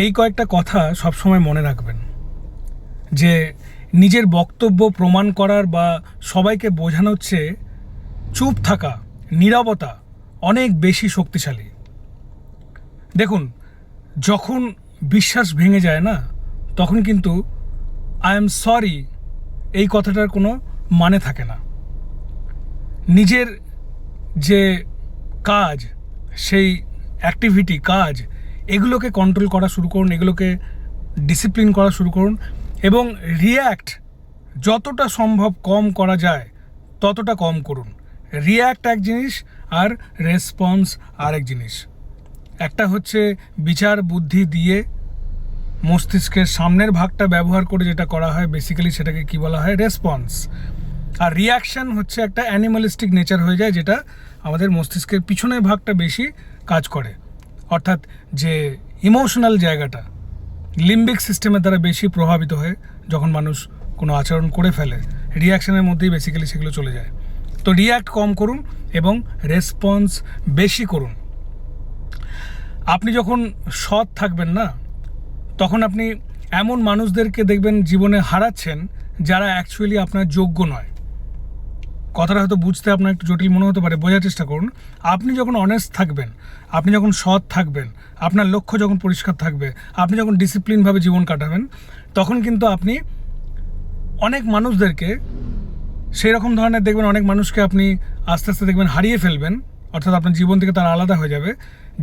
এই কয়েকটা কথা সবসময় মনে রাখবেন যে নিজের বক্তব্য প্রমাণ করার বা সবাইকে বোঝানোর চেয়ে চুপ থাকা, নীরবতা অনেক বেশি শক্তিশালী। দেখুন, যখন বিশ্বাস ভেঙে যায় না, তখন কিন্তু আই এম সরি এই কথাটার কোনো মানে থাকে না। নিজের যে কাজ, সেই অ্যাক্টিভিটি, কাজ, এগুলোকে কন্ট্রোল করা শুরু করুন, এগুলোকে ডিসিপ্লিন করা শুরু করুন এবং রিয়্যাক্ট যতটা সম্ভব কম করা যায় ততটা কম করুন। রিয়্যাক্ট এক জিনিস আর রেসপন্স আরেক জিনিস। একটা হচ্ছে বিচার বুদ্ধি দিয়ে মস্তিষ্কের সামনের ভাগটা ব্যবহার করে যেটা করা হয়, বেসিক্যালি সেটাকে কি বলা হয়, রেসপন্স। আর রিয়াকশান হচ্ছে একটা অ্যানিমালিস্টিক নেচার হয়ে যায়, যেটা আমাদের মস্তিষ্কের পিছনের ভাগটা বেশি কাজ করে, অর্থাৎ যে ইমোশনাল জায়গাটা লিম্বিক সিস্টেমের দ্বারা বেশি প্রভাবিত হয়ে যখন মানুষ কোনো আচরণ করে ফেলে, রিয়াকশানের মধ্যেই বেসিক্যালি সেগুলো চলে যায়। তো রিয়্যাক্ট কম করুন এবং রেসপন্স বেশি করুন। আপনি যখন সৎ থাকবেন না, তখন আপনি এমন মানুষদেরকে দেখবেন জীবনে হারাচ্ছেন যারা অ্যাকচুয়ালি আপনার যোগ্য নয়। কথাটা হয়তো বুঝতে আপনার একটু জটিল মনে হতে পারে, বোঝার চেষ্টা করুন। আপনি যখন অনেস্ট থাকবেন, আপনি যখন সৎ থাকবেন, আপনার লক্ষ্য যখন পরিষ্কার থাকবে, আপনি যখন ডিসিপ্লিনভাবে জীবন কাটাবেন, তখন কিন্তু আপনি অনেক মানুষদেরকে, সেই রকম ধরনের দেখবেন অনেক মানুষকে আপনি আস্তে আস্তে দেখবেন হারিয়ে ফেলবেন, অর্থাৎ আপনার জীবন থেকে তারা আলাদা হয়ে যাবে।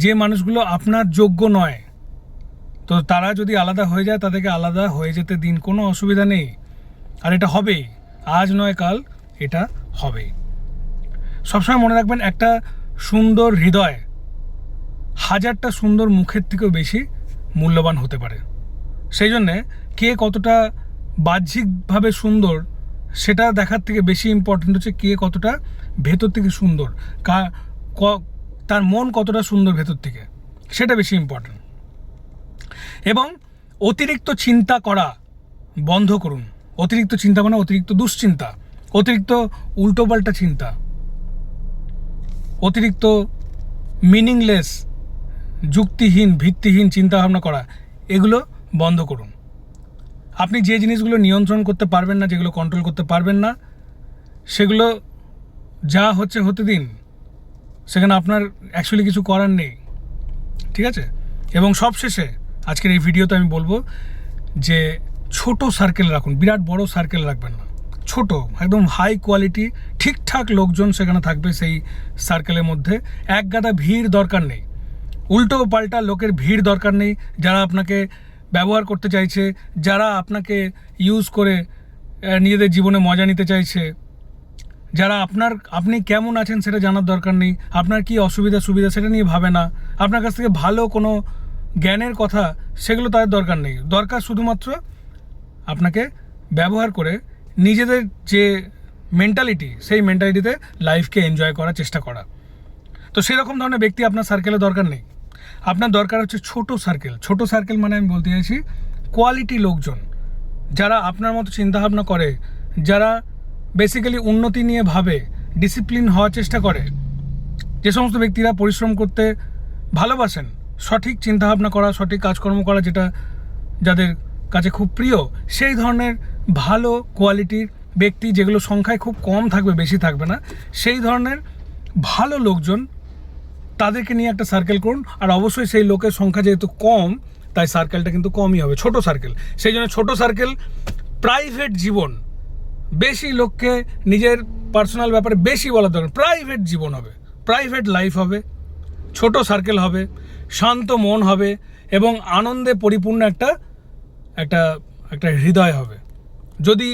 যে মানুষগুলো আপনার যোগ্য নয়, তো তারা যদি আলাদা হয়ে যায়, তাদেরকে আলাদা হয়ে যেতে দিন, কোনো অসুবিধা নেই। আর এটা হবেই, আজ নয় কাল এটা হবেই। সবসময় মনে রাখবেন, একটা সুন্দর হৃদয় হাজারটা সুন্দর মুখের থেকেও বেশি মূল্যবান হতে পারে। সেই জন্যে কে কতটা বাহ্যিকভাবে সুন্দর সেটা দেখার থেকে বেশি ইম্পর্টেন্ট হচ্ছে কে কতটা ভেতর থেকে সুন্দর, তার মন কতটা সুন্দর ভেতর থেকে, সেটা বেশি ইম্পর্টেন্ট। এবং অতিরিক্ত চিন্তা করা বন্ধ করুন। অতিরিক্ত চিন্তা মানে অতিরিক্ত দুশ্চিন্তা, অতিরিক্ত উল্টোপাল্টা চিন্তা, অতিরিক্ত মিনিংলেস, যুক্তিহীন, ভিত্তিহীন চিন্তাভাবনা করা, এগুলো বন্ধ করুন। আপনি যে জিনিসগুলো নিয়ন্ত্রণ করতে পারবেন না, যেগুলো কন্ট্রোল করতে পারবেন না, সেগুলো যা হচ্ছে হতে দিন, সেখানে আপনার অ্যাকচুয়ালি কিছু করার নেই, ঠিক আছে? এবং সবশেষে আজকের এই ভিডিওতে আমি বলবো যে ছোট সার্কেল রাখুন, বিরাট বড় সার্কেল রাখবেন না, ছোট, একদম হাই কোয়ালিটি ঠিকঠাক লোকজন সেখানে থাকবে সেই সার্কেলের মধ্যে। এক গাদা ভিড় দরকার নেই, উল্টো পাল্টা লোকের ভিড় দরকার নেই, যারা আপনাকে ব্যবহার করতে চাইছে, যারা আপনাকে ইউজ করে নিজেদের জীবনে মজা নিতে চাইছে, যারা আপনি কেমন আছেন সেটা জানার দরকার নেই, আপনার কি অসুবিধা সুবিধা সেটা নিয়ে ভাবে না, আপনার কাছ থেকে ভালো কোনো জ্ঞানের কথা সেগুলো তাদের দরকার নেই। দরকার শুধুমাত্র আপনাকে ব্যবহার করে নিজেদের যে মেন্টালিটি, সেই মেন্টালিটিতে লাইফকে এনজয় করার চেষ্টা করা। তো সেরকম ধরনের ব্যক্তি আপনার সার্কেলে দরকার নেই। আপনার দরকার হচ্ছে ছোট সার্কেল। ছোট সার্কেল মানে আমি বলতে চাইছি কোয়ালিটি লোকজন, যারা আপনার মতো চিন্তাভাবনা করে, যারা বেসিক্যালি উন্নতি নিয়ে ভাবে, ডিসিপ্লিন হওয়ার চেষ্টা করে, যে সমস্ত ব্যক্তিরা পরিশ্রম করতে ভালোবাসেন, সঠিক চিন্তাভাবনা করা, সঠিক কাজকর্ম করা যেটা যাদের কাছে খুব প্রিয়, সেই ধরনের ভালো কোয়ালিটির ব্যক্তি, যেগুলো সংখ্যায় খুব কম থাকবে, বেশি থাকবে না, সেই ধরনের ভালো লোকজন, তাদেরকে নিয়ে একটা সার্কেল করুন। আর অবশ্যই সেই লোকের সংখ্যা যেহেতু কম, তাই সার্কেলটা কিন্তু কমই হবে, ছোট সার্কেল। সেই জন্য ছোট সার্কেল, প্রাইভেট জীবন, বেশি লোককে নিজের পার্সোনাল ব্যাপারে বেশি বলার দরকার, প্রাইভেট জীবন হবে, প্রাইভেট লাইফ হবে, ছোট সার্কেল হবে, শান্ত মন হবে এবং আনন্দে পরিপূর্ণ একটা একটা একটা হৃদয় হবে। যদি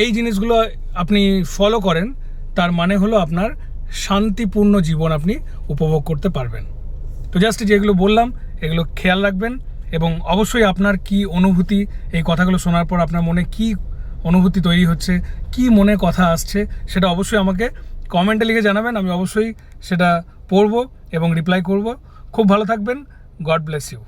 এই জিনিসগুলো আপনি ফলো করেন, তার মানে হলো আপনার শান্তিপূর্ণ জীবন আপনি উপভোগ করতে পারবেন। তো জাস্ট যেগুলো বললাম এগুলো খেয়াল রাখবেন এবং অবশ্যই আপনার কি অনুভূতি, এই কথাগুলো শোনার পর আপনার মনে কি অনুভূতি তৈরি হচ্ছে, কি মনে কথা আসছে, সেটা অবশ্যই আমাকে কমেন্টে লিখে জানাবেন। আমি অবশ্যই সেটা পড়ব এবং রিপ্লাই করব। খুব ভালো থাকবেন। God bless you.